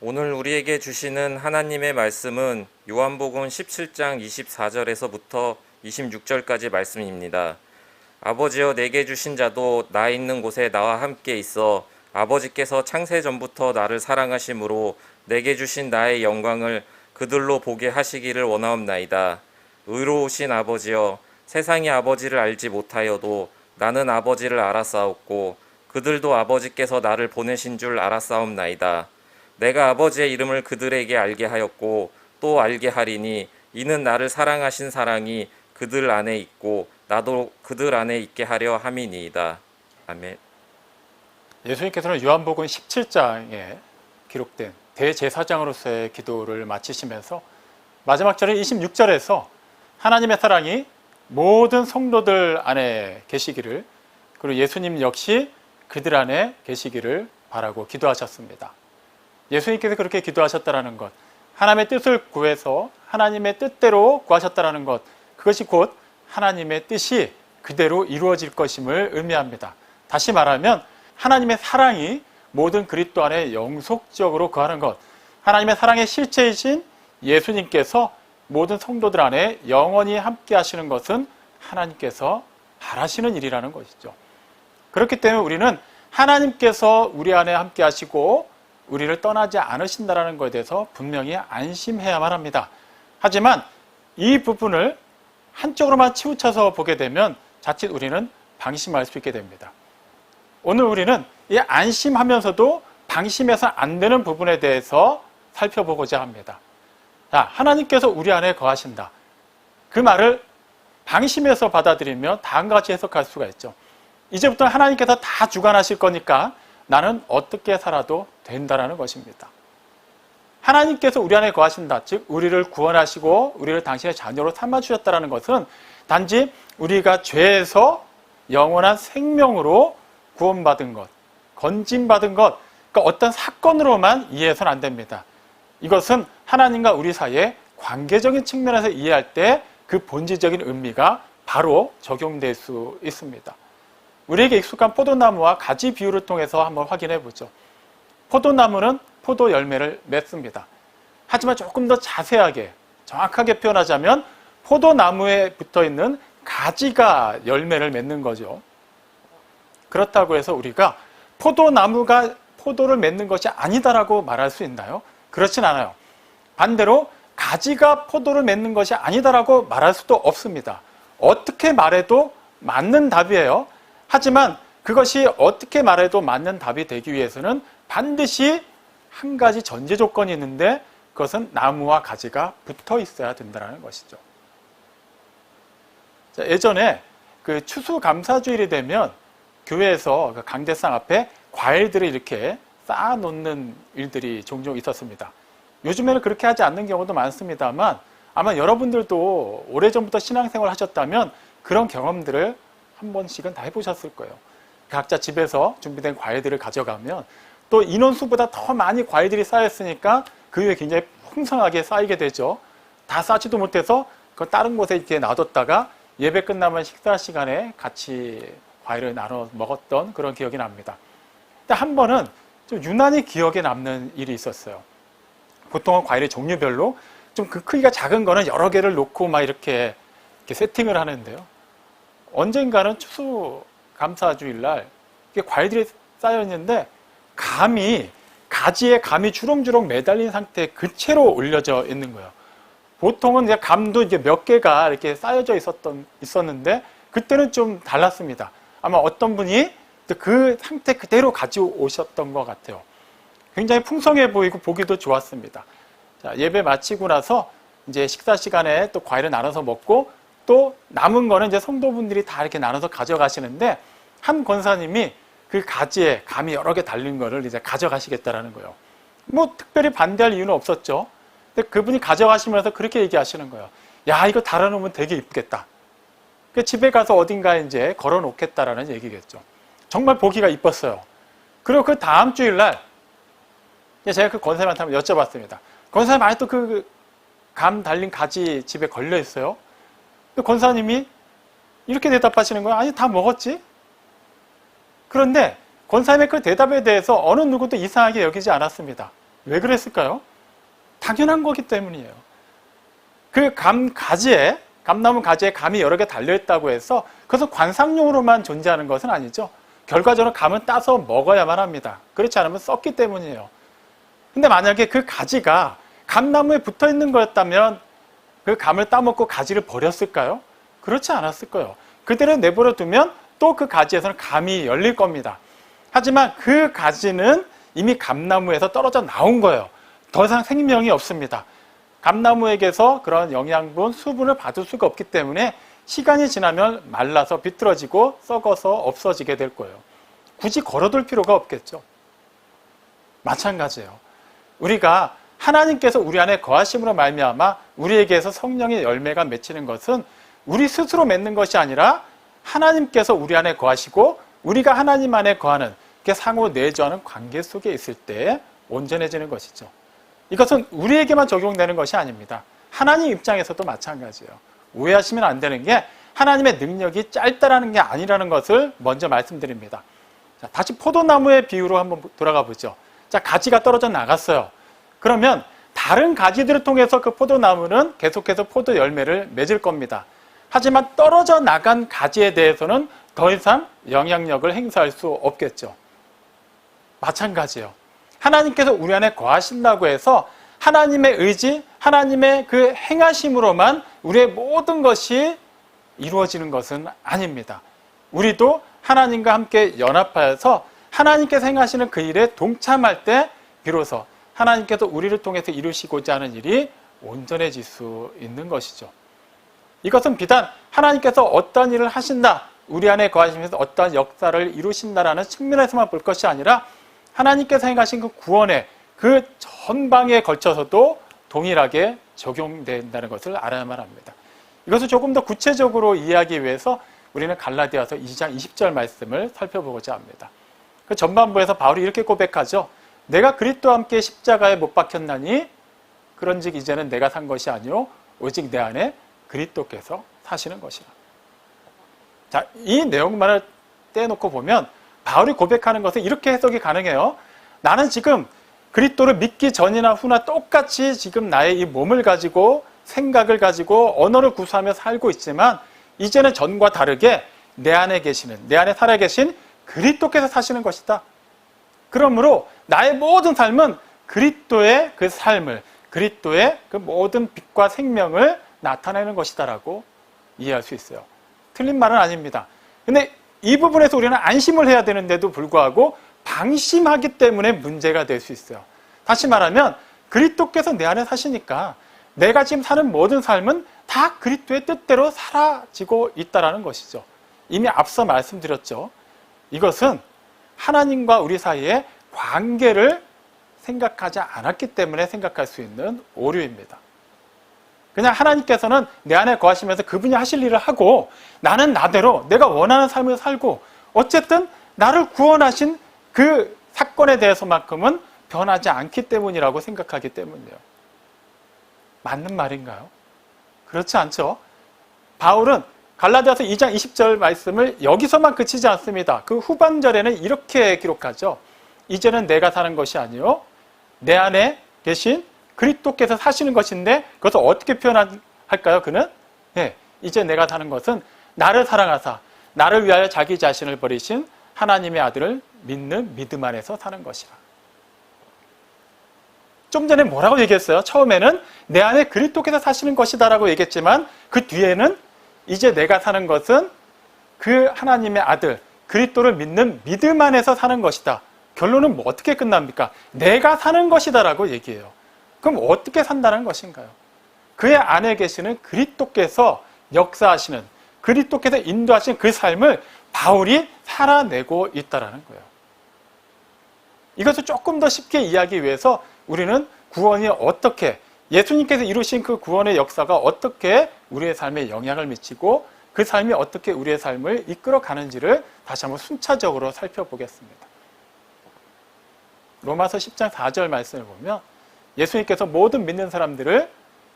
오늘 우리에게 주시는 하나님의 말씀은 요한복음 17장 24절에서부터 26절까지 말씀입니다. 아버지여 내게 주신 자도 나 있는 곳에 나와 함께 있어 아버지께서 창세 전부터 나를 사랑하심으로 내게 주신 나의 영광을 그들로 보게 하시기를 원하옵나이다. 의로우신 아버지여 세상이 아버지를 알지 못하여도 나는 아버지를 알았사옵고 그들도 아버지께서 나를 보내신 줄 알았사옵나이다. 내가 아버지의 이름을 그들에게 알게 하였고 또 알게 하리니 이는 나를 사랑하신 사랑이 그들 안에 있고 나도 그들 안에 있게 하려 함이니이다. 아멘. 예수님께서는 요한복음 17장에 기록된 대제사장으로서의 기도를 마치시면서 마지막 절인 26절에서 하나님의 사랑이 모든 성도들 안에 계시기를, 그리고 예수님 역시 그들 안에 계시기를 바라고 기도하셨습니다. 예수님께서 그렇게 기도하셨다는 것, 하나님의 뜻을 구해서 하나님의 뜻대로 구하셨다는 것, 그것이 곧 하나님의 뜻이 그대로 이루어질 것임을 의미합니다. 다시 말하면 하나님의 사랑이 모든 그리스도 안에 영속적으로 거하는 것, 하나님의 사랑의 실체이신 예수님께서 모든 성도들 안에 영원히 함께 하시는 것은 하나님께서 바라시는 일이라는 것이죠. 그렇기 때문에 우리는 하나님께서 우리 안에 함께 하시고 우리를 떠나지 않으신다는 것에 대해서 분명히 안심해야만 합니다. 하지만 이 부분을 한쪽으로만 치우쳐서 보게 되면 자칫 우리는 방심할 수 있게 됩니다. 오늘 우리는 이 안심하면서도 방심해서 안 되는 부분에 대해서 살펴보고자 합니다. 자, 하나님께서 우리 안에 거하신다. 그 말을 방심해서 받아들이면 다음과 같이 해석할 수가 있죠. 이제부터 하나님께서 다 주관하실 거니까 나는 어떻게 살아도 된다는 것입니다. 하나님께서 우리 안에 거하신다. 즉 우리를 구원하시고 우리를 당신의 자녀로 삼아주셨다는 것은 단지 우리가 죄에서 영원한 생명으로 구원받은 것, 건짐받은 것, 그러니까 어떤 사건으로만 이해해서는 안 됩니다. 이것은 하나님과 우리 사이의 관계적인 측면에서 이해할 때 그 본질적인 의미가 바로 적용될 수 있습니다. 우리에게 익숙한 포도나무와 가지 비유를 통해서 한번 확인해 보죠. 포도나무는 포도 열매를 맺습니다. 하지만 조금 더 자세하게, 정확하게 표현하자면 포도나무에 붙어있는 가지가 열매를 맺는 거죠. 그렇다고 해서 우리가 포도나무가 포도를 맺는 것이 아니다라고 말할 수 있나요? 그렇진 않아요. 반대로 가지가 포도를 맺는 것이 아니다라고 말할 수도 없습니다. 어떻게 말해도 맞는 답이에요. 하지만 그것이 어떻게 말해도 맞는 답이 되기 위해서는 반드시 한 가지 전제 조건이 있는데 그것은 나무와 가지가 붙어 있어야 된다는 것이죠. 자, 예전에 그 추수감사주일이 되면 교회에서 강대상 앞에 과일들을 이렇게 쌓아놓는 일들이 종종 있었습니다. 요즘에는 그렇게 하지 않는 경우도 많습니다만 아마 여러분들도 오래전부터 신앙생활을 하셨다면 그런 경험들을 한 번씩은 다 해보셨을 거예요. 각자 집에서 준비된 과일들을 가져가면 또 인원수보다 더 많이 과일들이 쌓였으니까 그 위에 굉장히 풍성하게 쌓이게 되죠. 다 쌓지도 못해서 그 다른 곳에 이렇게 놔뒀다가 예배 끝나면 식사 시간에 같이 과일을 나눠 먹었던 그런 기억이 납니다. 근데 한 번은 좀 유난히 기억에 남는 일이 있었어요. 보통은 과일의 종류별로 좀 그 크기가 작은 거는 여러 개를 놓고 막 이렇게 세팅을 하는데요. 언젠가는 추수감사주일날 과일들이 쌓여있는데 가지에 감이 주렁주렁 매달린 상태에 그 채로 올려져 있는 거예요. 보통은 이제 감도 이제 몇 개가 이렇게 쌓여져 있었는데 그때는 좀 달랐습니다. 아마 어떤 분이 그 상태 그대로 가지고 오셨던 것 같아요. 굉장히 풍성해 보이고 보기도 좋았습니다. 자, 예배 마치고 나서 이제 식사 시간에 또 과일을 나눠서 먹고 또 남은 거는 이제 성도분들이 다 이렇게 나눠서 가져가시는데 한 권사님이 그 가지에 감이 여러 개 달린 거를 이제 가져가시겠다라는 거예요. 뭐 특별히 반대할 이유는 없었죠. 근데 그분이 가져가시면서 그렇게 얘기하시는 거예요. 야, 이거 달아놓으면 되게 이쁘겠다. 그 집에 가서 어딘가에 이제 걸어 놓겠다라는 얘기겠죠. 정말 보기가 이뻤어요. 그리고 그 다음 주일날 제가 그 권사님한테 한번 여쭤봤습니다. 권사님, 아직도 그 감 달린 가지 집에 걸려 있어요? 그 권사님이 이렇게 대답하시는 거예요. 아니, 다 먹었지? 그런데 권사님의 그 대답에 대해서 어느 누구도 이상하게 여기지 않았습니다. 왜 그랬을까요? 당연한 거기 때문이에요. 그 감나무 가지에 감이 여러 개 달려있다고 해서 그것은 관상용으로만 존재하는 것은 아니죠. 결과적으로 감은 따서 먹어야만 합니다. 그렇지 않으면 썩기 때문이에요. 근데 만약에 그 가지가 감나무에 붙어 있는 거였다면 그 감을 따먹고 가지를 버렸을까요? 그렇지 않았을 거예요. 그대로 내버려 두면 또 그 가지에서는 감이 열릴 겁니다. 하지만 그 가지는 이미 감나무에서 떨어져 나온 거예요. 더 이상 생명이 없습니다. 감나무에게서 그런 영양분, 수분을 받을 수가 없기 때문에 시간이 지나면 말라서 비틀어지고 썩어서 없어지게 될 거예요. 굳이 걸어둘 필요가 없겠죠. 마찬가지예요. 우리가 하나님께서 우리 안에 거하심으로 말미암아 우리에게서 성령의 열매가 맺히는 것은 우리 스스로 맺는 것이 아니라 하나님께서 우리 안에 거하시고 우리가 하나님 안에 거하는 상호 내조하는 관계 속에 있을 때 온전해지는 것이죠. 이것은 우리에게만 적용되는 것이 아닙니다. 하나님 입장에서도 마찬가지예요. 오해하시면 안 되는 게 하나님의 능력이 짧다라는 게 아니라는 것을 먼저 말씀드립니다. 자, 다시 포도나무의 비유로 한번 돌아가 보죠. 자, 가지가 떨어져 나갔어요. 그러면 다른 가지들을 통해서 그 포도나무는 계속해서 포도 열매를 맺을 겁니다. 하지만 떨어져 나간 가지에 대해서는 더 이상 영향력을 행사할 수 없겠죠. 마찬가지예요. 하나님께서 우리 안에 거하신다고 해서 하나님의 의지, 하나님의 그 행하심으로만 우리의 모든 것이 이루어지는 것은 아닙니다. 우리도 하나님과 함께 연합하여서 하나님께서 행하시는 그 일에 동참할 때 비로소 하나님께서 우리를 통해서 이루시고자 하는 일이 온전해질 수 있는 것이죠. 이것은 비단 하나님께서 어떤 일을 하신다, 우리 안에 거하시면서 어떠한 역사를 이루신다라는 측면에서만 볼 것이 아니라 하나님께서 행하신 그 구원의 그 전방에 걸쳐서도 동일하게 적용된다는 것을 알아야만 합니다. 이것을 조금 더 구체적으로 이해하기 위해서 우리는 갈라디아서 2장 20절 말씀을 살펴보고자 합니다. 그 전반부에서 바울이 이렇게 고백하죠. 내가 그리스도와 함께 십자가에 못 박혔나니 그런즉 이제는 내가 산 것이 아니요 오직 내 안에 그리스도께서 사시는 것이라. 자, 이 내용만을 떼놓고 보면 바울이 고백하는 것은 이렇게 해석이 가능해요. 나는 지금 그리스도를 믿기 전이나 후나 똑같이 지금 나의 이 몸을 가지고 생각을 가지고 언어를 구사하며 살고 있지만 이제는 전과 다르게 내 안에 살아계신 그리스도께서 사시는 것이다. 그러므로 나의 모든 삶은 그리스도의 그 삶을, 그리스도의 그 모든 빛과 생명을 나타내는 것이다라고 이해할 수 있어요. 틀린 말은 아닙니다. 근데 이 부분에서 우리는 안심을 해야 되는데도 불구하고 방심하기 때문에 문제가 될 수 있어요. 다시 말하면 그리스도께서 내 안에 사시니까 내가 지금 사는 모든 삶은 다 그리스도의 뜻대로 사라지고 있다는 것이죠. 이미 앞서 말씀드렸죠. 이것은 하나님과 우리 사이의 관계를 생각하지 않았기 때문에 생각할 수 있는 오류입니다. 그냥 하나님께서는 내 안에 거하시면서 그분이 하실 일을 하고 나는 나대로 내가 원하는 삶을 살고 어쨌든 나를 구원하신 그 사건에 대해서만큼은 변하지 않기 때문이라고 생각하기 때문이에요. 맞는 말인가요? 그렇지 않죠. 바울은 갈라디아서 2장 20절 말씀을 여기서만 그치지 않습니다. 그 후반절에는 이렇게 기록하죠. 이제는 내가 사는 것이 아니요 내 안에 계신 그리스도께서 사시는 것인데 그것을 어떻게 표현할까요? 그는 이제 내가 사는 것은 나를 사랑하사 나를 위하여 자기 자신을 버리신 하나님의 아들을 믿는 믿음 안에서 사는 것이라. 좀 전에 뭐라고 얘기했어요? 처음에는 내 안에 그리스도께서 사시는 것이다라고 얘기했지만 그 뒤에는 이제 내가 사는 것은 그 하나님의 아들 그리스도를 믿는 믿음 안에서 사는 것이다. 결론은 뭐 어떻게 끝납니까? 내가 사는 것이다라고 얘기해요. 그럼 어떻게 산다는 것인가요? 그의 안에 계시는 그리스도께서 역사하시는 그리스도께서 인도하신 그 삶을 바울이 살아내고 있다는 거예요. 이것을 조금 더 쉽게 이해하기 위해서 우리는 구원이 어떻게 예수님께서 이루신 그 구원의 역사가 어떻게 우리의 삶에 영향을 미치고 그 삶이 어떻게 우리의 삶을 이끌어 가는지를 다시 한번 순차적으로 살펴보겠습니다. 로마서 10장 4절 말씀을 보면 예수님께서 모든 믿는 사람들을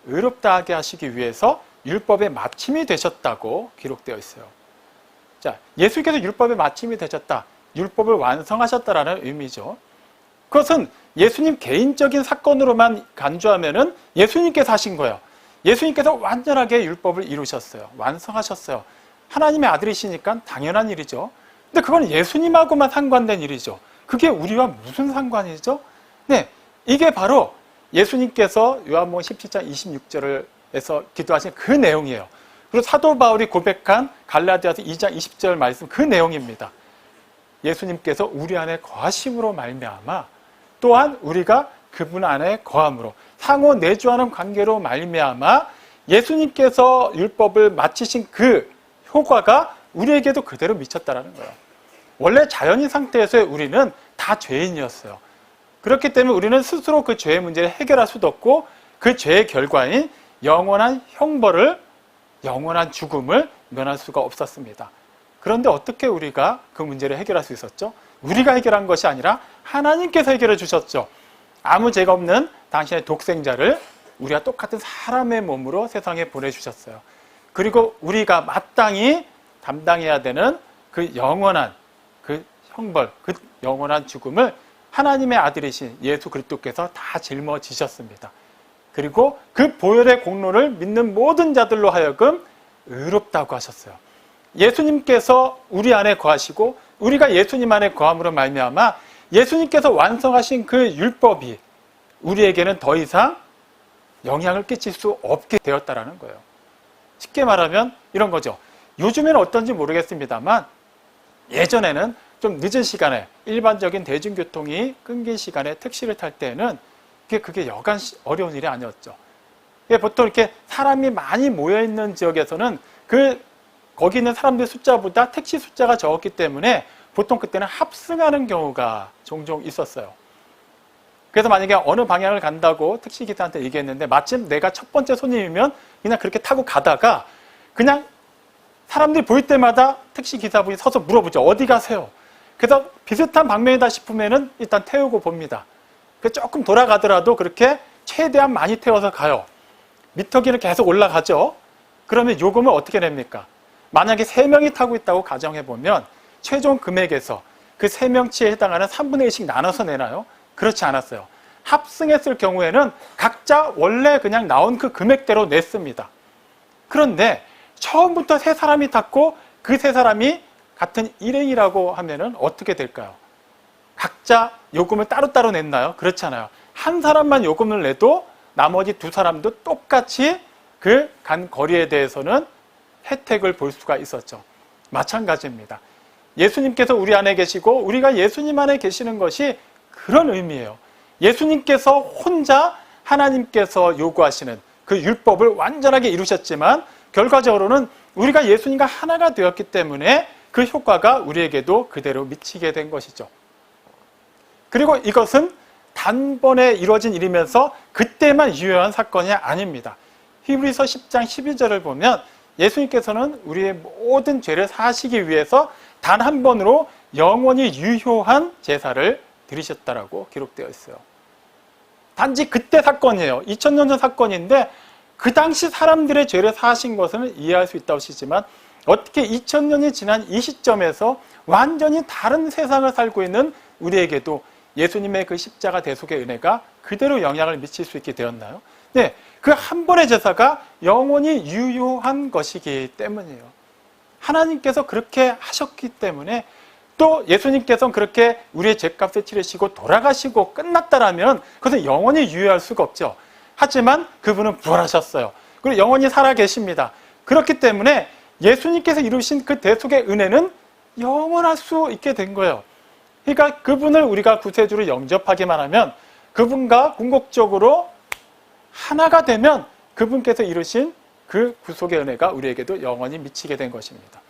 의롭다 하게 하시기 위해서 율법의 마침이 되셨다고 기록되어 있어요. 자, 예수님께서 율법의 마침이 되셨다. 율법을 완성하셨다라는 의미죠. 그것은 예수님 개인적인 사건으로만 간주하면은 예수님께서 하신 거예요. 예수님께서 완전하게 율법을 이루셨어요. 완성하셨어요. 하나님의 아들이시니까 당연한 일이죠. 근데 그건 예수님하고만 상관된 일이죠. 그게 우리와 무슨 상관이죠? 네, 이게 바로 예수님께서 요한복음 17장 26절에서 기도하신 그 내용이에요. 그리고 사도 바울이 고백한 갈라디아서 2장 20절 말씀 그 내용입니다. 예수님께서 우리 안에 거하심으로 말미암아 또한 우리가 그분 안에 거함으로 상호 내주하는 관계로 말미암아 예수님께서 율법을 마치신 그 효과가 우리에게도 그대로 미쳤다라는 거예요. 원래 자연인 상태에서의 우리는 다 죄인이었어요. 그렇기 때문에 우리는 스스로 그 죄의 문제를 해결할 수도 없고 그 죄의 결과인 영원한 형벌을, 영원한 죽음을 면할 수가 없었습니다. 그런데 어떻게 우리가 그 문제를 해결할 수 있었죠? 우리가 해결한 것이 아니라 하나님께서 해결해 주셨죠. 아무 죄가 없는 당신의 독생자를 우리와 똑같은 사람의 몸으로 세상에 보내주셨어요. 그리고 우리가 마땅히 담당해야 되는 그 영원한 그 형벌, 그 영원한 죽음을 하나님의 아들이신 예수 그리스도께서 다 짊어지셨습니다. 그리고 그 보혈의 공로를 믿는 모든 자들로 하여금 의롭다고 하셨어요. 예수님께서 우리 안에 거하시고 우리가 예수님 안에 거함으로 말미암아 예수님께서 완성하신 그 율법이 우리에게는 더 이상 영향을 끼칠 수 없게 되었다라는 거예요. 쉽게 말하면 이런 거죠. 요즘에는 어떤지 모르겠습니다만 예전에는 좀 늦은 시간에 일반적인 대중교통이 끊긴 시간에 택시를 탈 때는 그게 여간 어려운 일이 아니었죠. 보통 이렇게 사람이 많이 모여있는 지역에서는 거기 있는 사람들 숫자보다 택시 숫자가 적었기 때문에 보통 그때는 합승하는 경우가 종종 있었어요. 그래서 만약에 어느 방향을 간다고 택시기사한테 얘기했는데 마침 내가 첫 번째 손님이면 그냥 그렇게 타고 가다가 그냥 사람들이 보일 때마다 택시기사분이 서서 물어보죠. 어디 가세요? 그래서 비슷한 방면이다 싶으면은 일단 태우고 봅니다. 조금 돌아가더라도 그렇게 최대한 많이 태워서 가요. 미터기는 계속 올라가죠. 그러면 요금을 어떻게 냅니까? 만약에 3명이 타고 있다고 가정해보면 최종 금액에서 그 3명치에 해당하는 3분의 1씩 나눠서 내나요? 그렇지 않았어요. 합승했을 경우에는 각자 원래 그냥 나온 그 금액대로 냈습니다. 그런데 처음부터 3사람이 탔고 그 3사람이 같은 일행이라고 하면은 어떻게 될까요? 각자 요금을 따로따로 냈나요? 그렇지 않아요. 한 사람만 요금을 내도 나머지 2사람도 똑같이 그 간 거리에 대해서는 혜택을 볼 수가 있었죠. 마찬가지입니다. 예수님께서 우리 안에 계시고 우리가 예수님 안에 계시는 것이 그런 의미예요. 예수님께서 혼자 하나님께서 요구하시는 그 율법을 완전하게 이루셨지만 결과적으로는 우리가 예수님과 하나가 되었기 때문에 그 효과가 우리에게도 그대로 미치게 된 것이죠. 그리고 이것은 단번에 이루어진 일이면서 그때만 유효한 사건이 아닙니다. 히브리서 10장 12절을 보면 예수님께서는 우리의 모든 죄를 사하시기 위해서 단 한 번으로 영원히 유효한 제사를 드리셨다라고 기록되어 있어요. 단지 그때 사건이에요. 2000년 전 사건인데 그 당시 사람들의 죄를 사하신 것은 이해할 수 있다고 하시지만 어떻게 2000년이 지난 이 시점에서 완전히 다른 세상을 살고 있는 우리에게도 예수님의 그 십자가 대속의 은혜가 그대로 영향을 미칠 수 있게 되었나요? 네, 그 한 번의 제사가 영원히 유효한 것이기 때문이에요. 하나님께서 그렇게 하셨기 때문에 또 예수님께서는 그렇게 우리의 죄값을 치르시고 돌아가시고 끝났다라면 그것은 영원히 유효할 수가 없죠. 하지만 그분은 부활하셨어요. 그리고 영원히 살아계십니다. 그렇기 때문에 예수님께서 이루신 그 대속의 은혜는 영원할 수 있게 된 거예요. 그러니까 그분을 우리가 구세주로 영접하기만 하면 그분과 궁극적으로 하나가 되면 그분께서 이루신 그 구속의 은혜가 우리에게도 영원히 미치게 된 것입니다.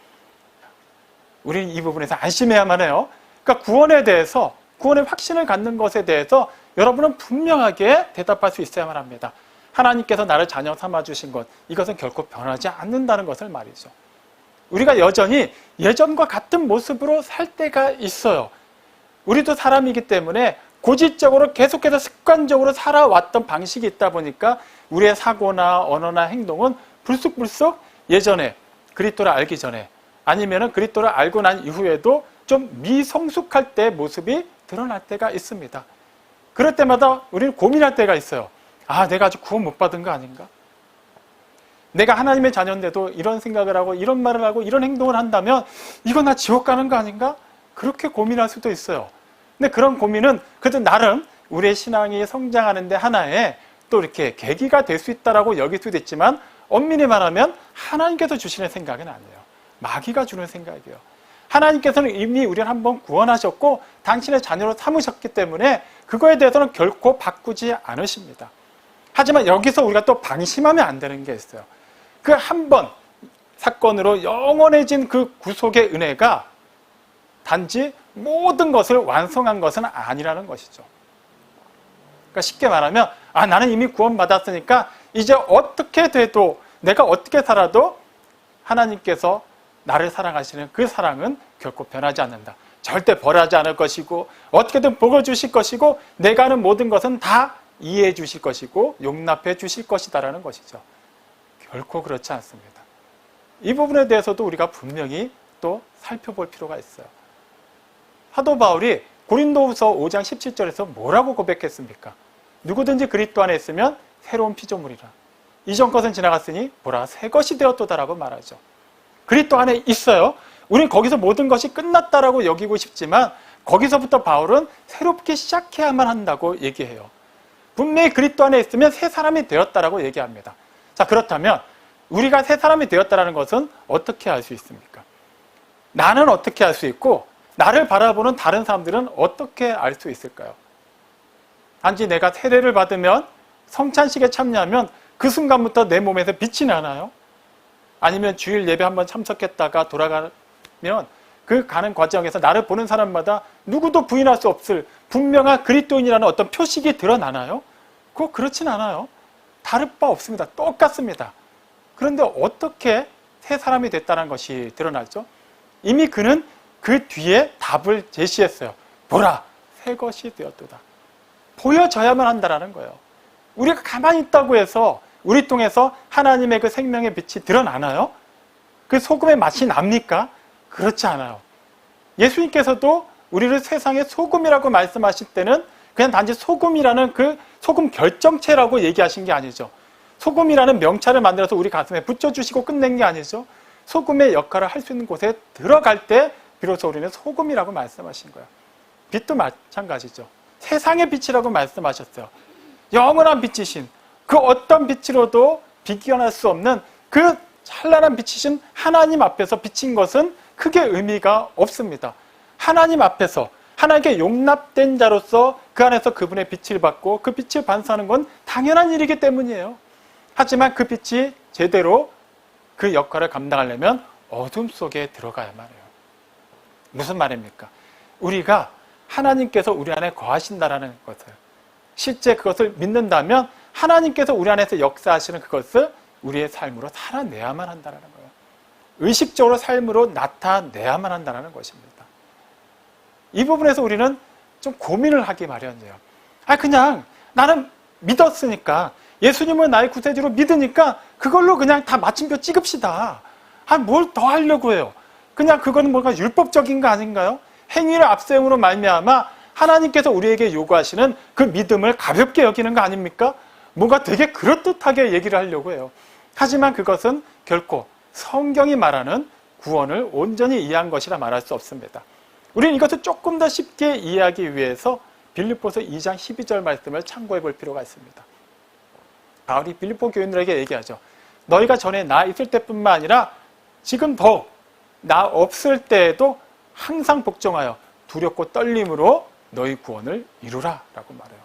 우리는 이 부분에서 안심해야만 해요. 그러니까 구원에 대해서, 구원의 확신을 갖는 것에 대해서 여러분은 분명하게 대답할 수 있어야만 합니다. 하나님께서 나를 자녀 삼아주신 것, 이것은 결코 변하지 않는다는 것을 말이죠. 우리가 여전히 예전과 같은 모습으로 살 때가 있어요. 우리도 사람이기 때문에 고질적으로 계속해서 습관적으로 살아왔던 방식이 있다 보니까 우리의 사고나 언어나 행동은 불쑥불쑥 예전에 그리스도를 알기 전에 아니면은 그리스도를 알고 난 이후에도 좀 미성숙할 때 모습이 드러날 때가 있습니다. 그럴 때마다 우리는 고민할 때가 있어요. 아, 내가 아직 구원 못 받은 거 아닌가? 내가 하나님의 자녀인데도 이런 생각을 하고 이런 말을 하고 이런 행동을 한다면 이거 나 지옥 가는 거 아닌가? 그렇게 고민할 수도 있어요. 근데 그런 고민은 그래도 나름 우리의 신앙이 성장하는 데 하나의 또 이렇게 계기가 될 수 있다라고 여길 수도 있지만 엄밀히 말하면 하나님께서 주시는 생각은 아니에요. 마귀가 주는 생각이에요. 하나님께서는 이미 우리를 한번 구원하셨고 당신의 자녀로 삼으셨기 때문에 그거에 대해서는 결코 바꾸지 않으십니다. 하지만 여기서 우리가 또 방심하면 안 되는 게 있어요. 그 한 번 사건으로 영원해진 그 구속의 은혜가 단지 모든 것을 완성한 것은 아니라는 것이죠. 그러니까 쉽게 말하면 나는 이미 구원받았으니까 이제 어떻게 돼도 내가 어떻게 살아도 하나님께서 나를 사랑하시는 그 사랑은 결코 변하지 않는다. 절대 벌하지 않을 것이고 어떻게든 복을 주실 것이고 내가 하는 모든 것은 다 이해해 주실 것이고 용납해 주실 것이다라는 것이죠. 결코 그렇지 않습니다. 이 부분에 대해서도 우리가 분명히 또 살펴볼 필요가 있어요. 사도 바울이 고린도후서 5장 17절에서 뭐라고 고백했습니까? 누구든지 그리스도 안에 있으면 새로운 피조물이라. 이전 것은 지나갔으니 보라 새 것이 되었도다라고 말하죠. 그리스도 안에 있어요. 우리는 거기서 모든 것이 끝났다라고 여기고 싶지만 거기서부터 바울은 새롭게 시작해야만 한다고 얘기해요. 분명히 그리스도 안에 있으면 새 사람이 되었다라고 얘기합니다. 자, 그렇다면 우리가 새 사람이 되었다라는 것은 어떻게 알 수 있습니까? 나는 어떻게 알 수 있고 나를 바라보는 다른 사람들은 어떻게 알 수 있을까요? 단지 내가 세례를 받으면 성찬식에 참여하면 그 순간부터 내 몸에서 빛이 나나요? 아니면 주일 예배 한번 참석했다가 돌아가면 그 가는 과정에서 나를 보는 사람마다 누구도 부인할 수 없을 분명한 그리스도인이라는 어떤 표식이 드러나나요? 그거 그렇진 않아요. 다를 바 없습니다. 똑같습니다. 그런데 어떻게 새 사람이 됐다는 것이 드러나죠? 이미 그는 그 뒤에 답을 제시했어요. 보라, 새 것이 되었도다. 보여져야만 한다는 거예요. 우리가 가만히 있다고 해서 우리 통해서 하나님의 그 생명의 빛이 드러나나요? 그 소금의 맛이 납니까? 그렇지 않아요. 예수님께서도 우리를 세상의 소금이라고 말씀하실 때는 그냥 단지 소금이라는 그 소금 결정체라고 얘기하신 게 아니죠. 소금이라는 명찰을 만들어서 우리 가슴에 붙여주시고 끝낸 게 아니죠. 소금의 역할을 할 수 있는 곳에 들어갈 때 비로소 우리는 소금이라고 말씀하신 거예요. 빛도 마찬가지죠. 세상의 빛이라고 말씀하셨어요. 영원한 빛이신 그 어떤 빛으로도 비교할 수 없는 그 찬란한 빛이신 하나님 앞에서 비친 것은 크게 의미가 없습니다. 하나님 앞에서 하나님께 용납된 자로서 그 안에서 그분의 빛을 받고 그 빛을 반사하는 건 당연한 일이기 때문이에요. 하지만 그 빛이 제대로 그 역할을 감당하려면 어둠 속에 들어가야만 해요. 무슨 말입니까? 우리가 하나님께서 우리 안에 거하신다라는 것을 실제 그것을 믿는다면 하나님께서 우리 안에서 역사하시는 그것을 우리의 삶으로 살아내야만 한다는 거예요. 의식적으로 삶으로 나타내야만 한다는 것입니다. 이 부분에서 우리는 좀 고민을 하기 마련이에요. 그냥 나는 믿었으니까 예수님을 나의 구세주로 믿으니까 그걸로 그냥 다 마침표 찍읍시다. 뭘 더 하려고 해요? 그냥 그거는 뭔가 율법적인 거 아닌가요? 행위를 앞세움으로 말미암아 하나님께서 우리에게 요구하시는 그 믿음을 가볍게 여기는 거 아닙니까? 뭔가 되게 그럴듯하게 얘기를 하려고 해요. 하지만 그것은 결코 성경이 말하는 구원을 온전히 이해한 것이라 말할 수 없습니다. 우리는 이것을 조금 더 쉽게 이해하기 위해서 빌립보서 2장 12절 말씀을 참고해 볼 필요가 있습니다. 바울이 빌립보 교인들에게 얘기하죠. 너희가 전에 나 있을 때뿐만 아니라 지금 더욱 나 없을 때에도 항상 복종하여 두렵고 떨림으로 너희 구원을 이루라 라고 말해요.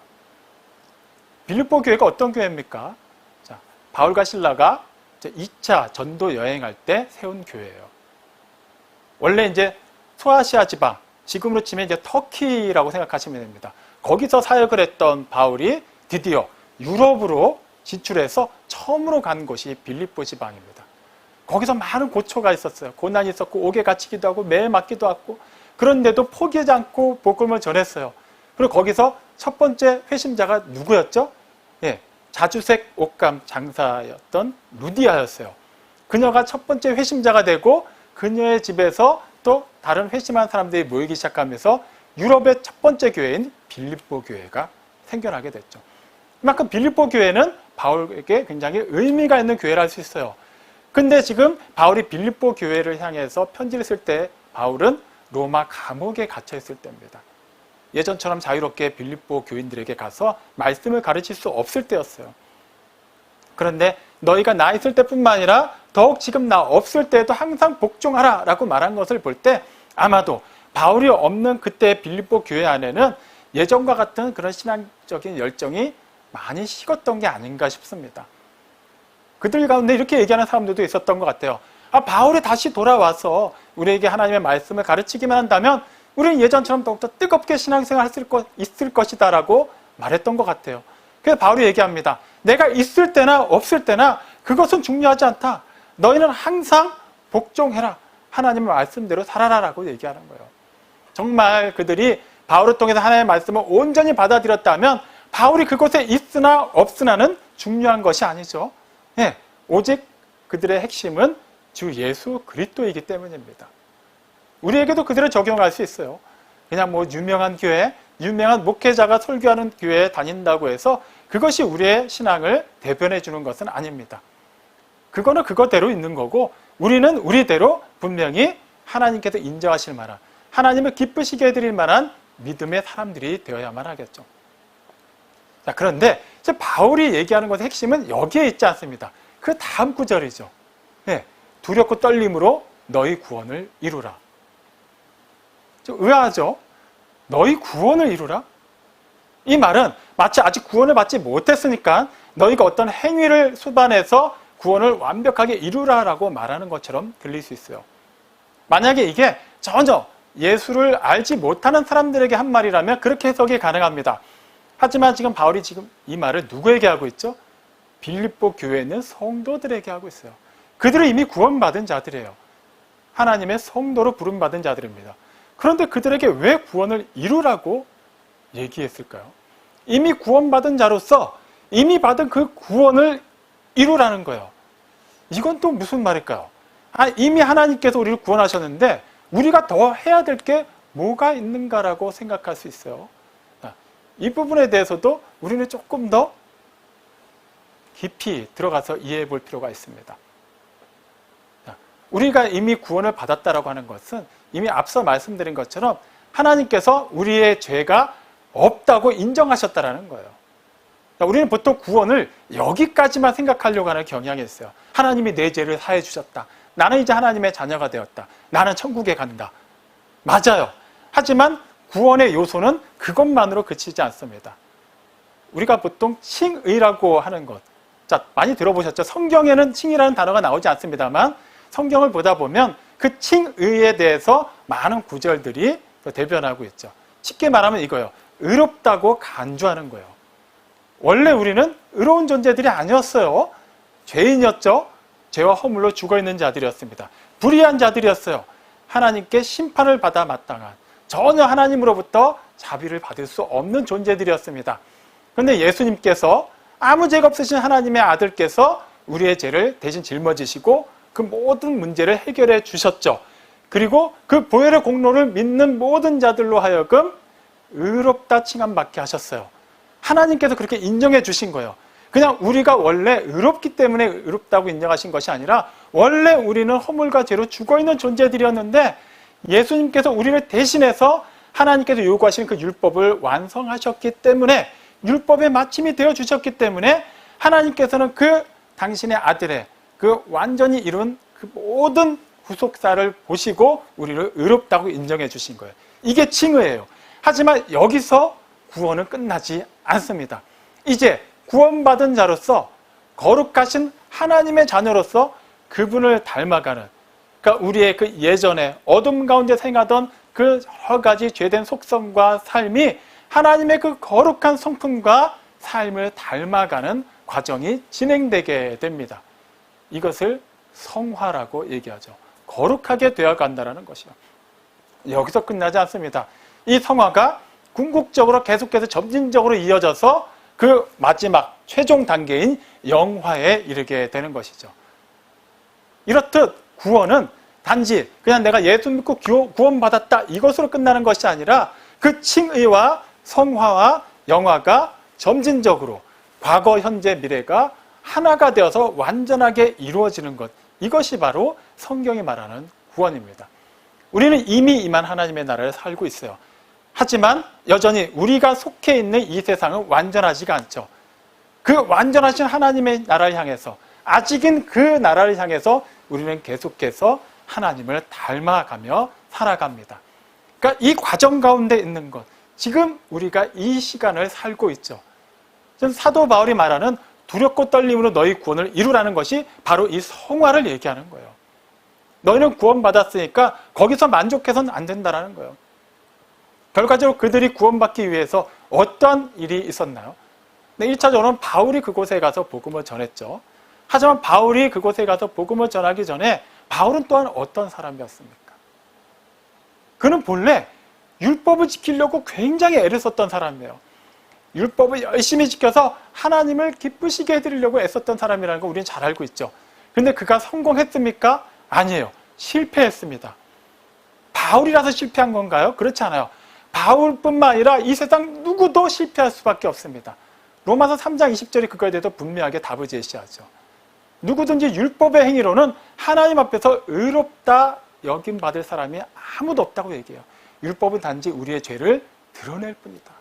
빌립보 교회가 어떤 교회입니까? 자, 바울과 실라가 2차 전도 여행할 때 세운 교회예요. 원래 이제 소아시아 지방, 지금으로 치면 이제 터키라고 생각하시면 됩니다. 거기서 사역을 했던 바울이 드디어 유럽으로 진출해서 처음으로 간 곳이 빌립보 지방입니다. 거기서 많은 고초가 있었어요. 고난이 있었고 옥에 갇히기도 하고 매일 맞기도 하고 그런데도 포기하지 않고 복음을 전했어요. 그리고 거기서 첫 번째 회심자가 누구였죠? 자주색 옷감 장사였던 루디아였어요. 그녀가 첫 번째 회심자가 되고 그녀의 집에서 또 다른 회심한 사람들이 모이기 시작하면서 유럽의 첫 번째 교회인 빌립보 교회가 생겨나게 됐죠. 그만큼 빌립보 교회는 바울에게 굉장히 의미가 있는 교회라 할 수 있어요. 근데 지금 바울이 빌립보 교회를 향해서 편지를 쓸 때 바울은 로마 감옥에 갇혀 있을 때입니다. 예전처럼 자유롭게 빌립보 교인들에게 가서 말씀을 가르칠 수 없을 때였어요. 그런데 너희가 나 있을 때뿐만 아니라 더욱 지금 나 없을 때에도 항상 복종하라 라고 말한 것을 볼 때 아마도 바울이 없는 그때 빌립보 교회 안에는 예전과 같은 그런 신앙적인 열정이 많이 식었던 게 아닌가 싶습니다. 그들 가운데 이렇게 얘기하는 사람들도 있었던 것 같아요. 바울이 다시 돌아와서 우리에게 하나님의 말씀을 가르치기만 한다면 우리는 예전처럼 더욱더 뜨겁게 신앙생활 있을 것이다 라고 말했던 것 같아요. 그래서 바울이 얘기합니다. 내가 있을 때나 없을 때나 그것은 중요하지 않다. 너희는 항상 복종해라. 하나님의 말씀대로 살아라 라고 얘기하는 거예요. 정말 그들이 바울을 통해서 하나님의 말씀을 온전히 받아들였다면 바울이 그곳에 있으나 없으나는 중요한 것이 아니죠. 네, 오직 그들의 핵심은 주 예수 그리스도이기 때문입니다. 우리에게도 그들을 적용할 수 있어요. 그냥 유명한 교회, 유명한 목회자가 설교하는 교회에 다닌다고 해서 그것이 우리의 신앙을 대변해 주는 것은 아닙니다. 그거는 그거대로 있는 거고 우리는 우리대로 분명히 하나님께서 인정하실 만한, 하나님을 기쁘시게 해드릴 만한 믿음의 사람들이 되어야만 하겠죠. 자, 그런데 이제 바울이 얘기하는 것의 핵심은 여기에 있지 않습니다. 그 다음 구절이죠. 네, 두렵고 떨림으로 너희 구원을 이루라. 좀 의아하죠? 너희 구원을 이루라? 이 말은 마치 아직 구원을 받지 못했으니까 너희가 어떤 행위를 수반해서 구원을 완벽하게 이루라라고 말하는 것처럼 들릴 수 있어요. 만약에 이게 전혀 예수를 알지 못하는 사람들에게 한 말이라면 그렇게 해석이 가능합니다. 하지만 지금 바울이 지금 이 말을 누구에게 하고 있죠? 빌립보 교회에 있는 성도들에게 하고 있어요. 그들은 이미 구원받은 자들이에요. 하나님의 성도로 부름받은 자들입니다. 그런데 그들에게 왜 구원을 이루라고 얘기했을까요? 이미 구원받은 자로서 이미 받은 그 구원을 이루라는 거예요. 이건 또 무슨 말일까요? 이미 하나님께서 우리를 구원하셨는데 우리가 더 해야 될 게 뭐가 있는가라고 생각할 수 있어요. 이 부분에 대해서도 우리는 조금 더 깊이 들어가서 이해해 볼 필요가 있습니다. 우리가 이미 구원을 받았다라고 하는 것은 이미 앞서 말씀드린 것처럼 하나님께서 우리의 죄가 없다고 인정하셨다라는 거예요. 우리는 보통 구원을 여기까지만 생각하려고 하는 경향이 있어요. 하나님이 내 죄를 사해 주셨다. 나는 이제 하나님의 자녀가 되었다. 나는 천국에 간다. 맞아요. 하지만 구원의 요소는 그것만으로 그치지 않습니다. 우리가 보통 칭의라고 하는 것. 자, 많이 들어보셨죠? 성경에는 칭의라는 단어가 나오지 않습니다만 성경을 보다 보면 그 칭의에 대해서 많은 구절들이 대변하고 있죠. 쉽게 말하면 이거예요. 의롭다고 간주하는 거예요. 원래 우리는 의로운 존재들이 아니었어요. 죄인이었죠. 죄와 허물로 죽어있는 자들이었습니다. 불의한 자들이었어요. 하나님께 심판을 받아 마땅한, 전혀 하나님으로부터 자비를 받을 수 없는 존재들이었습니다. 그런데 예수님께서 아무 죄가 없으신 하나님의 아들께서 우리의 죄를 대신 짊어지시고 그 모든 문제를 해결해 주셨죠. 그리고 그 보혈의 공로를 믿는 모든 자들로 하여금 의롭다 칭함받게 하셨어요. 하나님께서 그렇게 인정해 주신 거예요. 그냥 우리가 원래 의롭기 때문에 의롭다고 인정하신 것이 아니라 원래 우리는 허물과 죄로 죽어있는 존재들이었는데 예수님께서 우리를 대신해서 하나님께서 요구하시는 그 율법을 완성하셨기 때문에 율법의 마침이 되어주셨기 때문에 하나님께서는 그 당신의 아들의 그 완전히 이룬 그 모든 구속사를 보시고 우리를 의롭다고 인정해 주신 거예요. 이게 칭의예요. 하지만 여기서 구원은 끝나지 않습니다. 이제 구원받은 자로서 거룩하신 하나님의 자녀로서 그분을 닮아가는, 그러니까 우리의 그 예전에 어둠 가운데 생하던 그 여러 가지 죄된 속성과 삶이 하나님의 그 거룩한 성품과 삶을 닮아가는 과정이 진행되게 됩니다. 이것을 성화라고 얘기하죠. 거룩하게 되어간다는 것이요. 여기서 끝나지 않습니다. 이 성화가 궁극적으로 계속해서 점진적으로 이어져서 그 마지막 최종 단계인 영화에 이르게 되는 것이죠. 이렇듯 구원은 단지 그냥 내가 예수 믿고 구원받았다 이것으로 끝나는 것이 아니라 그 칭의와 성화와 영화가 점진적으로 과거, 현재, 미래가 하나가 되어서 완전하게 이루어지는 것, 이것이 바로 성경이 말하는 구원입니다. 우리는 이미 임한 하나님의 나라에 살고 있어요. 하지만 여전히 우리가 속해 있는 이 세상은 완전하지가 않죠. 그 완전하신 하나님의 나라를 향해서, 아직은 그 나라를 향해서 우리는 계속해서 하나님을 닮아가며 살아갑니다. 그러니까 이 과정 가운데 있는 것, 지금 우리가 이 시간을 살고 있죠. 지금 사도 바울이 말하는 두렵고 떨림으로 너희 구원을 이루라는 것이 바로 이 성화를 얘기하는 거예요. 너희는 구원받았으니까 거기서 만족해서는 안 된다는 거예요. 결과적으로 그들이 구원받기 위해서 어떤 일이 있었나요? 1차적으로는 바울이 그곳에 가서 복음을 전했죠. 하지만 바울이 그곳에 가서 복음을 전하기 전에 바울은 또한 어떤 사람이었습니까? 그는 본래 율법을 지키려고 굉장히 애를 썼던 사람이에요. 율법을 열심히 지켜서 하나님을 기쁘시게 해드리려고 애썼던 사람이라는 거 우리는 잘 알고 있죠. 그런데 그가 성공했습니까? 아니에요. 실패했습니다. 바울이라서 실패한 건가요? 그렇지 않아요. 바울뿐만 아니라 이 세상 누구도 실패할 수밖에 없습니다. 로마서 3장 20절이 그거에 대해서 분명하게 답을 제시하죠. 누구든지 율법의 행위로는 하나님 앞에서 의롭다 여김받을 사람이 아무도 없다고 얘기해요. 율법은 단지 우리의 죄를 드러낼 뿐이다.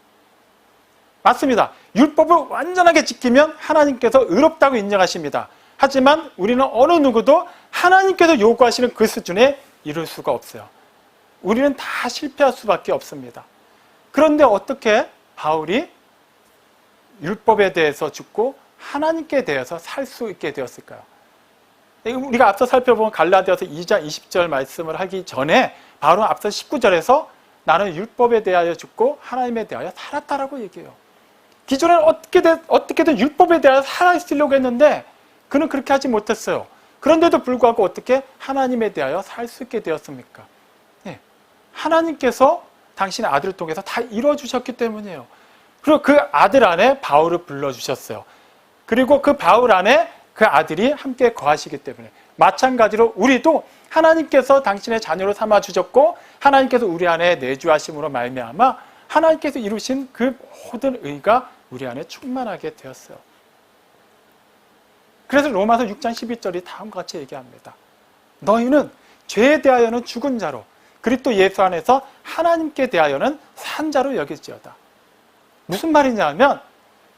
맞습니다. 율법을 완전하게 지키면 하나님께서 의롭다고 인정하십니다. 하지만 우리는 어느 누구도 하나님께서 요구하시는 그 수준에 이룰 수가 없어요. 우리는 다 실패할 수밖에 없습니다. 그런데 어떻게 바울이 율법에 대해서 죽고 하나님께 대해서 살 수 있게 되었을까요? 우리가 앞서 살펴본 갈라디아서 2장 20절 말씀을 하기 전에 바울은 앞서 19절에서 나는 율법에 대하여 죽고 하나님에 대하여 살았다라고 얘기해요. 기존에는 어떻게든 율법에 대하여 살아있으려고 했는데 그는 그렇게 하지 못했어요. 그런데도 불구하고 어떻게 하나님에 대하여 살 수 있게 되었습니까? 네. 하나님께서 당신의 아들을 통해서 다 이루어주셨기 때문이에요. 그리고 그 아들 안에 바울을 불러주셨어요. 그리고 그 바울 안에 그 아들이 함께 거하시기 때문에 마찬가지로 우리도 하나님께서 당신의 자녀로 삼아주셨고 하나님께서 우리 안에 내주하심으로 말미암아 하나님께서 이루신 그 모든 의가 우리 안에 충만하게 되었어요. 그래서 로마서 6장 12절이 다음과 같이 얘기합니다. 너희는 죄에 대하여는 죽은 자로 그리스도 예수 안에서 하나님께 대하여는 산 자로 여길지어다. 무슨 말이냐 하면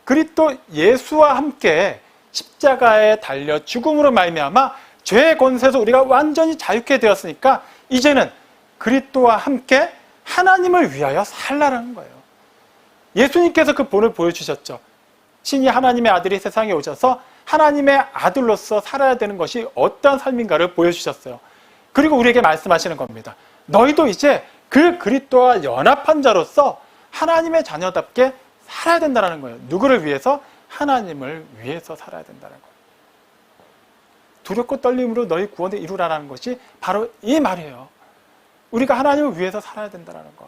그리스도 예수와 함께 십자가에 달려 죽음으로 말미암아 죄의 권세에서 우리가 완전히 자유케 되었으니까 이제는 그리스도와 함께 하나님을 위하여 살라라는 거예요. 예수님께서 그 본을 보여주셨죠. 신이 하나님의 아들이 세상에 오셔서 하나님의 아들로서 살아야 되는 것이 어떠한 삶인가를 보여주셨어요. 그리고 우리에게 말씀하시는 겁니다. 너희도 이제 그 그리스도와 연합한 자로서 하나님의 자녀답게 살아야 된다는 거예요. 누구를 위해서? 하나님을 위해서 살아야 된다는 거예요. 두렵고 떨림으로 너희 구원을 이루라는 것이 바로 이 말이에요. 우리가 하나님을 위해서 살아야 된다는 거.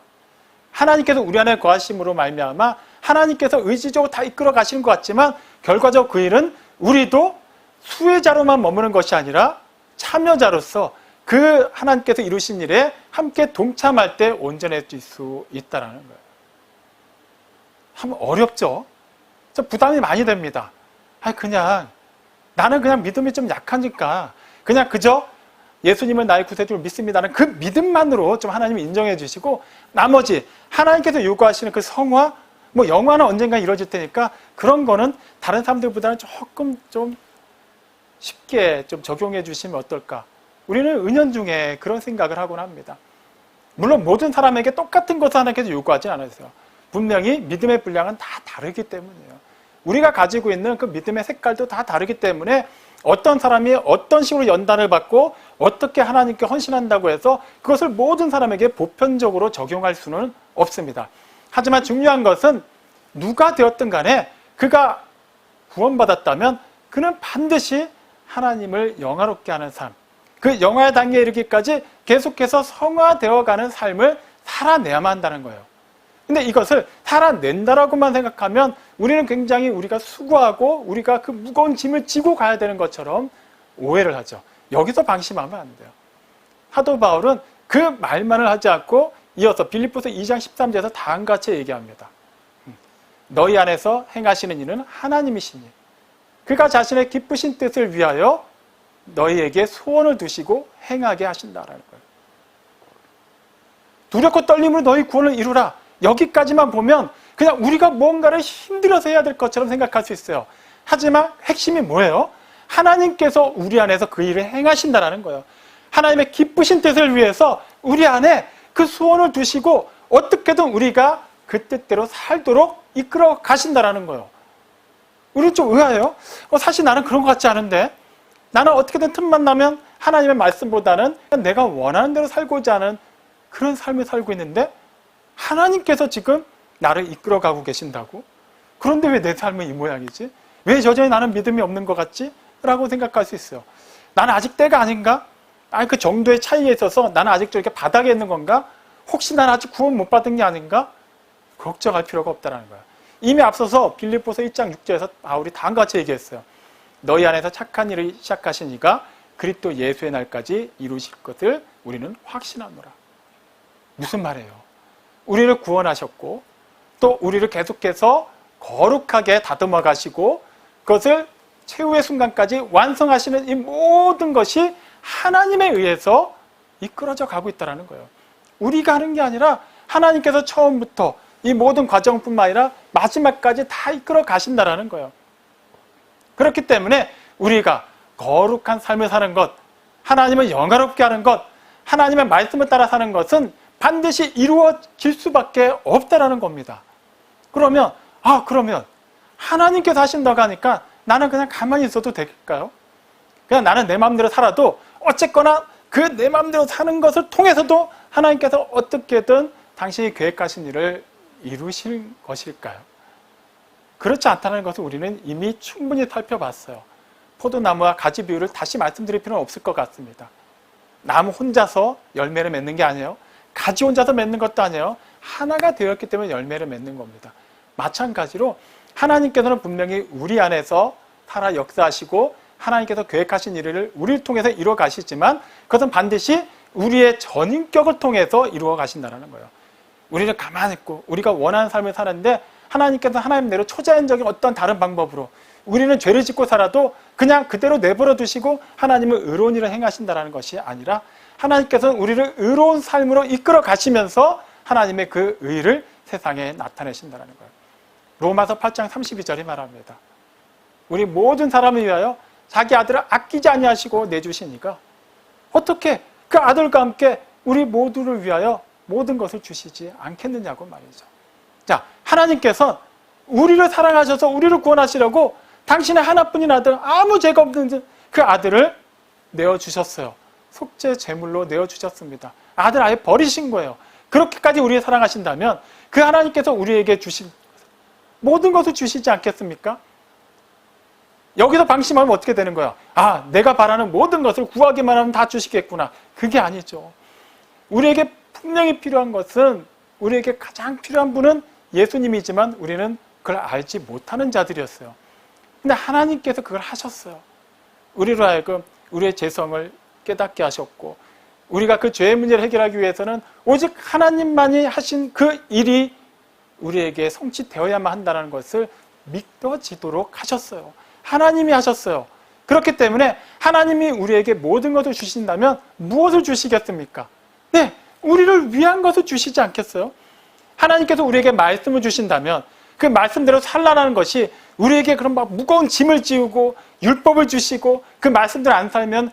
하나님께서 우리 안에 거하심으로 말미암아 하나님께서 의지적으로 다 이끌어 가시는 것 같지만 결과적으로 그 일은 우리도 수혜자로만 머무는 것이 아니라 참여자로서 그 하나님께서 이루신 일에 함께 동참할 때 온전해질 수 있다는 거예요. 참 어렵죠? 부담이 많이 됩니다. 나는 그냥 믿음이 좀 약하니까 그냥 그저 예수님은 나의 구세주를 믿습니다는 그 믿음만으로 좀 하나님을 인정해 주시고 나머지 하나님께서 요구하시는 그 성화, 영화는 언젠가 이루어질 테니까 그런 거는 다른 사람들보다는 조금 좀 쉽게 좀 적용해 주시면 어떨까? 우리는 은연중에 그런 생각을 하곤 합니다. 물론 모든 사람에게 똑같은 것을 하나님께서 요구하지 않으세요. 분명히 믿음의 분량은 다 다르기 때문이에요. 우리가 가지고 있는 그 믿음의 색깔도 다 다르기 때문에 어떤 사람이 어떤 식으로 연단을 받고 어떻게 하나님께 헌신한다고 해서 그것을 모든 사람에게 보편적으로 적용할 수는 없습니다. 하지만 중요한 것은 누가 되었든 간에 그가 구원받았다면 그는 반드시 하나님을 영화롭게 하는 삶, 그 영화의 단계에 이르기까지 계속해서 성화되어가는 삶을 살아내야만 한다는 거예요. 근데 이것을 살아낸다라고만 생각하면 우리는 굉장히 우리가 수고하고 우리가 그 무거운 짐을 지고 가야 되는 것처럼 오해를 하죠. 여기서 방심하면 안 돼요. 사도 바울은 그 말만을 하지 않고 이어서 빌립보서 2장 13절에서 다음과 같이 얘기합니다. 너희 안에서 행하시는 이는 하나님이시니 그가 자신의 기쁘신 뜻을 위하여 너희에게 소원을 두시고 행하게 하신다라는 거예요. 두렵고 떨림으로 너희 구원을 이루라. 여기까지만 보면 그냥 우리가 뭔가를 힘들어서 해야 될 것처럼 생각할 수 있어요. 하지만 핵심이 뭐예요? 하나님께서 우리 안에서 그 일을 행하신다라는 거예요. 하나님의 기쁘신 뜻을 위해서 우리 안에 그 소원을 두시고 어떻게든 우리가 그 뜻대로 살도록 이끌어 가신다라는 거예요. 우리는 좀 의아해요. 사실 나는 그런 것 같지 않은데, 나는 어떻게든 틈만 나면 하나님의 말씀보다는 내가 원하는 대로 살고자 하는 그런 삶을 살고 있는데 하나님께서 지금 나를 이끌어가고 계신다고? 그런데 왜 내 삶은 이 모양이지? 왜 여전히 나는 믿음이 없는 것 같지? 라고 생각할 수 있어요. 나는 아직 때가 아닌가? 아니, 그 정도의 차이에 있어서 나는 아직 저렇게 바닥에 있는 건가? 혹시 나는 아직 구원 못 받은 게 아닌가? 걱정할 필요가 없다는 거야. 이미 앞서서 빌립보서 1장 6절에서 바울이 다음과 같이 얘기했어요. 너희 안에서 착한 일을 시작하신 이가 그리스도 예수의 날까지 이루실 것을 우리는 확신하노라. 무슨 말이에요? 우리를 구원하셨고 또 우리를 계속해서 거룩하게 다듬어 가시고 그것을 최후의 순간까지 완성하시는 이 모든 것이 하나님에 의해서 이끌어져 가고 있다는 거예요. 우리가 하는 게 아니라 하나님께서 처음부터 이 모든 과정뿐만 아니라 마지막까지 다 이끌어 가신다는 거예요. 그렇기 때문에 우리가 거룩한 삶을 사는 것, 하나님을 영화롭게 하는 것, 하나님의 말씀을 따라 사는 것은 반드시 이루어질 수밖에 없다는 겁니다. 그러면 하나님께서 하신다고 하니까 나는 그냥 가만히 있어도 될까요? 그냥 나는 내 마음대로 살아도 어쨌거나 그 내 마음대로 사는 것을 통해서도 하나님께서 어떻게든 당신이 계획하신 일을 이루실 것일까요? 그렇지 않다는 것을 우리는 이미 충분히 살펴봤어요. 포도나무와 가지 비유를 다시 말씀드릴 필요는 없을 것 같습니다. 나무 혼자서 열매를 맺는 게 아니에요. 가지 혼자서 맺는 것도 아니에요. 하나가 되었기 때문에 열매를 맺는 겁니다. 마찬가지로 하나님께서는 분명히 우리 안에서 살아 역사하시고 하나님께서 계획하신 일을 우리를 통해서 이루어 가시지만 그것은 반드시 우리의 전인격을 통해서 이루어 가신다는 거예요. 우리는 가만히 있고 우리가 원하는 삶을 사는데 하나님께서 하나님대로 초자연적인 어떤 다른 방법으로 우리는 죄를 짓고 살아도 그냥 그대로 내버려 두시고 하나님은 의로운 일을 행하신다는 것이 아니라 하나님께서는 우리를 의로운 삶으로 이끌어 가시면서 하나님의 그 의를 세상에 나타내신다는 거예요. 로마서 8장 32절이 말합니다. 우리 모든 사람을 위하여 자기 아들을 아끼지 아니하시고 내주시니까 어떻게 그 아들과 함께 우리 모두를 위하여 모든 것을 주시지 않겠느냐고 말이죠. 자, 하나님께서 우리를 사랑하셔서 우리를 구원하시려고 당신의 하나뿐인 아들, 아무 죄가 없는 그 아들을 내어주셨어요. 속죄 제물로 내어주셨습니다. 아들 아예 버리신 거예요. 그렇게까지 우리를 사랑하신다면 그 하나님께서 우리에게 주신 모든 것을 주시지 않겠습니까? 여기서 방심하면 어떻게 되는 거야? 아, 내가 바라는 모든 것을 구하기만 하면 다 주시겠구나. 그게 아니죠. 우리에게 분명히 필요한 것은, 우리에게 가장 필요한 분은 예수님이지만 우리는 그걸 알지 못하는 자들이었어요. 근데 하나님께서 그걸 하셨어요. 우리로 하여금 우리의 죄성을 깨닫게 하셨고 우리가 그 죄의 문제를 해결하기 위해서는 오직 하나님만이 하신 그 일이 우리에게 성취되어야만 한다는 것을 믿어지도록 하셨어요. 하나님이 하셨어요. 그렇기 때문에 하나님이 우리에게 모든 것을 주신다면 무엇을 주시겠습니까? 네, 우리를 위한 것을 주시지 않겠어요? 하나님께서 우리에게 말씀을 주신다면 그 말씀대로 살라는 것이 우리에게 그런 막 무거운 짐을 지우고 율법을 주시고 그 말씀대로 안 살면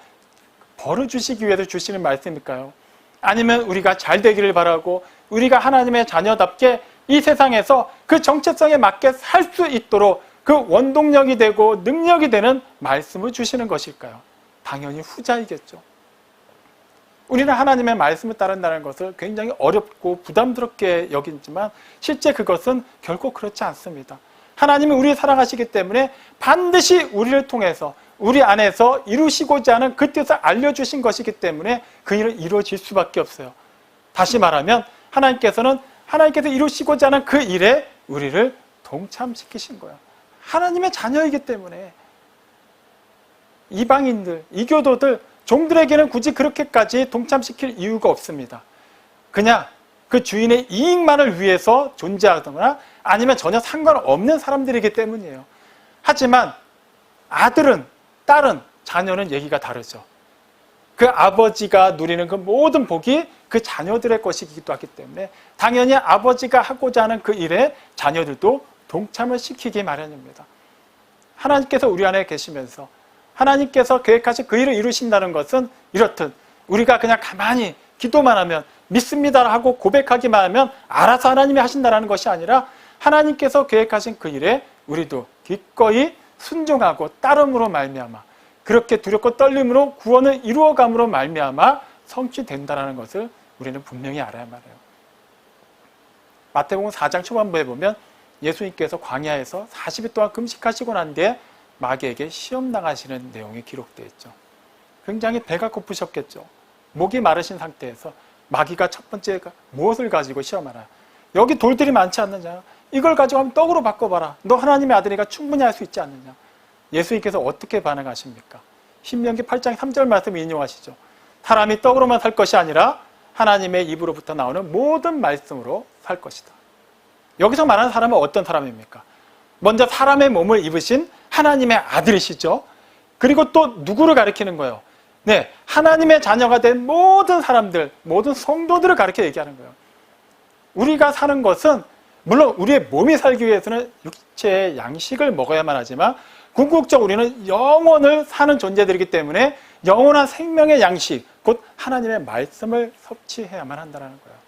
벌을 주시기 위해서 주시는 말씀일까요? 아니면 우리가 잘 되기를 바라고 우리가 하나님의 자녀답게 이 세상에서 그 정체성에 맞게 살 수 있도록 그 원동력이 되고 능력이 되는 말씀을 주시는 것일까요? 당연히 후자이겠죠. 우리는 하나님의 말씀을 따른다는 것을 굉장히 어렵고 부담스럽게 여기지만 실제 그것은 결코 그렇지 않습니다. 하나님은 우리를 사랑하시기 때문에 반드시 우리를 통해서 우리 안에서 이루시고자 하는 그 뜻을 알려주신 것이기 때문에 그 일은 이루어질 수밖에 없어요. 다시 말하면 하나님께서 이루시고자 하는 그 일에 우리를 동참시키신 거예요. 하나님의 자녀이기 때문에 이방인들, 이교도들, 종들에게는 굳이 그렇게까지 동참시킬 이유가 없습니다. 그냥 그 주인의 이익만을 위해서 존재하거나 아니면 전혀 상관없는 사람들이기 때문이에요. 하지만 아들은, 딸은, 자녀는 얘기가 다르죠. 그 아버지가 누리는 그 모든 복이 그 자녀들의 것이기도 하기 때문에 당연히 아버지가 하고자 하는 그 일에 자녀들도 동참을 시키기 마련입니다. 하나님께서 우리 안에 계시면서 하나님께서 계획하신 그 일을 이루신다는 것은 이렇듯 우리가 그냥 가만히 기도만 하면 믿습니다 하고 고백하기만 하면 알아서 하나님이 하신다는 것이 아니라 하나님께서 계획하신 그 일에 우리도 기꺼이 순종하고 따름으로 말미암아 그렇게 두렵고 떨림으로 구원을 이루어감으로 말미암아 성취된다는 것을 우리는 분명히 알아야만 해요. 마태복음 4장 초반부에 보면 예수님께서 광야에서 40일 동안 금식하시고 난 뒤에 마귀에게 시험 당하시는 내용이 기록되어 있죠. 굉장히 배가 고프셨겠죠. 목이 마르신 상태에서 마귀가 첫 번째 무엇을 가지고 시험하나? 여기 돌들이 많지 않느냐? 이걸 가지고 한번 떡으로 바꿔봐라. 너 하나님의 아들이니까 충분히 할 수 있지 않느냐? 예수님께서 어떻게 반응하십니까? 신명기 8장 3절 말씀을 인용하시죠. 사람이 떡으로만 살 것이 아니라 하나님의 입으로부터 나오는 모든 말씀으로 살 것이다. 여기서 말하는 사람은 어떤 사람입니까? 먼저 사람의 몸을 입으신 하나님의 아들이시죠. 그리고 또 누구를 가리키는 거예요? 네, 하나님의 자녀가 된 모든 사람들, 모든 성도들을 가리켜 얘기하는 거예요. 우리가 사는 것은 물론 우리의 몸이 살기 위해서는 육체의 양식을 먹어야만 하지만 궁극적으로 우리는 영혼을 사는 존재들이기 때문에 영원한 생명의 양식, 곧 하나님의 말씀을 섭취해야만 한다는 거예요.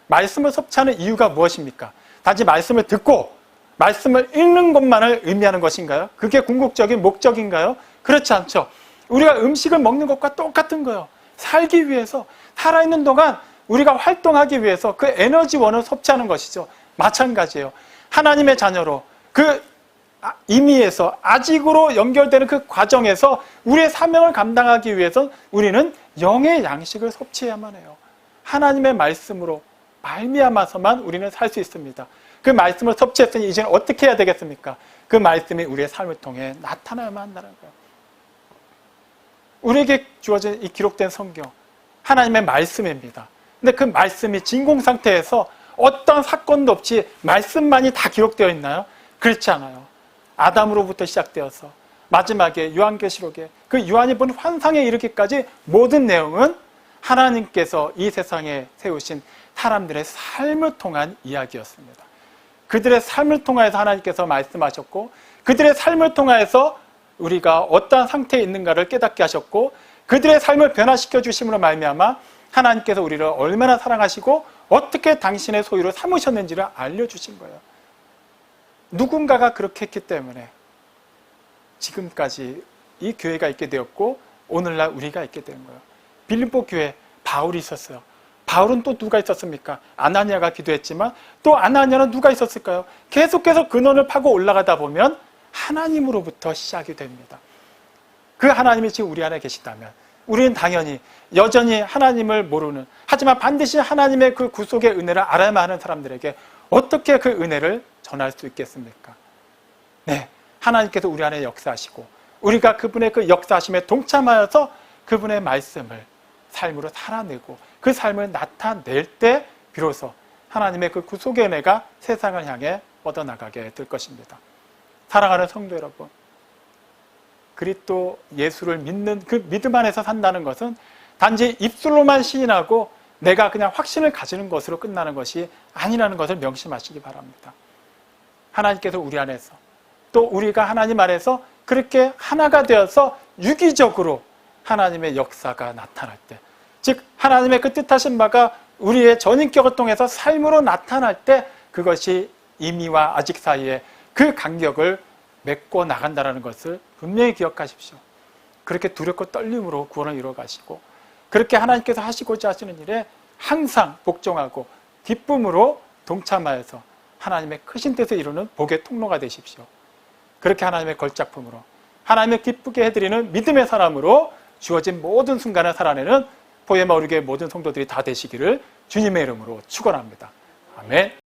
말씀을 섭취하는 이유가 무엇입니까? 단지 말씀을 듣고 말씀을 읽는 것만을 의미하는 것인가요? 그게 궁극적인 목적인가요? 그렇지 않죠. 우리가 음식을 먹는 것과 똑같은 거예요. 살기 위해서, 살아있는 동안 우리가 활동하기 위해서 그 에너지원을 섭취하는 것이죠. 마찬가지예요. 하나님의 자녀로 그 임의에서 아직으로 연결되는 그 과정에서 우리의 사명을 감당하기 위해서 우리는 영의 양식을 섭취해야만 해요. 하나님의 말씀으로 말미암아서만 우리는 살 수 있습니다. 그 말씀을 섭취했으니 이제는 어떻게 해야 되겠습니까? 그 말씀이 우리의 삶을 통해 나타나야만 한다는 거예요. 우리에게 주어진 이 기록된 성경, 하나님의 말씀입니다. 근데 그 말씀이 진공 상태에서 어떤 사건도 없이 말씀만이 다 기록되어 있나요? 그렇지 않아요. 아담으로부터 시작되어서 마지막에 요한계시록에 그 요한이 본 환상에 이르기까지 모든 내용은 하나님께서 이 세상에 세우신 사람들의 삶을 통한 이야기였습니다. 그들의 삶을 통해서 하나님께서 말씀하셨고 그들의 삶을 통해서 우리가 어떠한 상태에 있는가를 깨닫게 하셨고 그들의 삶을 변화시켜 주심으로 말미암아 하나님께서 우리를 얼마나 사랑하시고 어떻게 당신의 소유로 삼으셨는지를 알려주신 거예요. 누군가가 그렇게 했기 때문에 지금까지 이 교회가 있게 되었고 오늘날 우리가 있게 된 거예요. 빌립보 교회 바울이 있었어요. 바울은 또 누가 있었습니까? 아나니아가 기도했지만 또 아나니아는 누가 있었을까요? 계속해서 근원을 파고 올라가다 보면 하나님으로부터 시작이 됩니다. 그 하나님이 지금 우리 안에 계시다면 우리는 당연히 여전히 하나님을 모르는 하지만 반드시 하나님의 그 구속의 은혜를 알아야만 하는 사람들에게 어떻게 그 은혜를 전할 수 있겠습니까? 네, 하나님께서 우리 안에 역사하시고 우리가 그분의 그 역사하심에 동참하여서 그분의 말씀을 삶으로 살아내고 그 삶을 나타낼 때 비로소 하나님의 그 구속의 은혜가 세상을 향해 뻗어나가게 될 것입니다. 사랑하는 성도 여러분, 그리스도 예수를 믿는 그 믿음 안에서 산다는 것은 단지 입술로만 시인하고 내가 그냥 확신을 가지는 것으로 끝나는 것이 아니라는 것을 명심하시기 바랍니다. 하나님께서 우리 안에서 또 우리가 하나님 안에서 그렇게 하나가 되어서 유기적으로 하나님의 역사가 나타날 때, 즉 하나님의 그 뜻하신 바가 우리의 전인격을 통해서 삶으로 나타날 때 그것이 이미와 아직 사이에 그 간격을 맺고 나간다는 것을 분명히 기억하십시오. 그렇게 두렵고 떨림으로 구원을 이루어가시고 그렇게 하나님께서 하시고자 하시는 일에 항상 복종하고 기쁨으로 동참하여서 하나님의 크신 뜻을 이루는 복의 통로가 되십시오. 그렇게 하나님의 걸작품으로 하나님을 기쁘게 해드리는 믿음의 사람으로 주어진 모든 순간을 살아내는 포에마 우리교회 모든 성도들이 다 되시기를 주님의 이름으로 축원합니다. 아멘.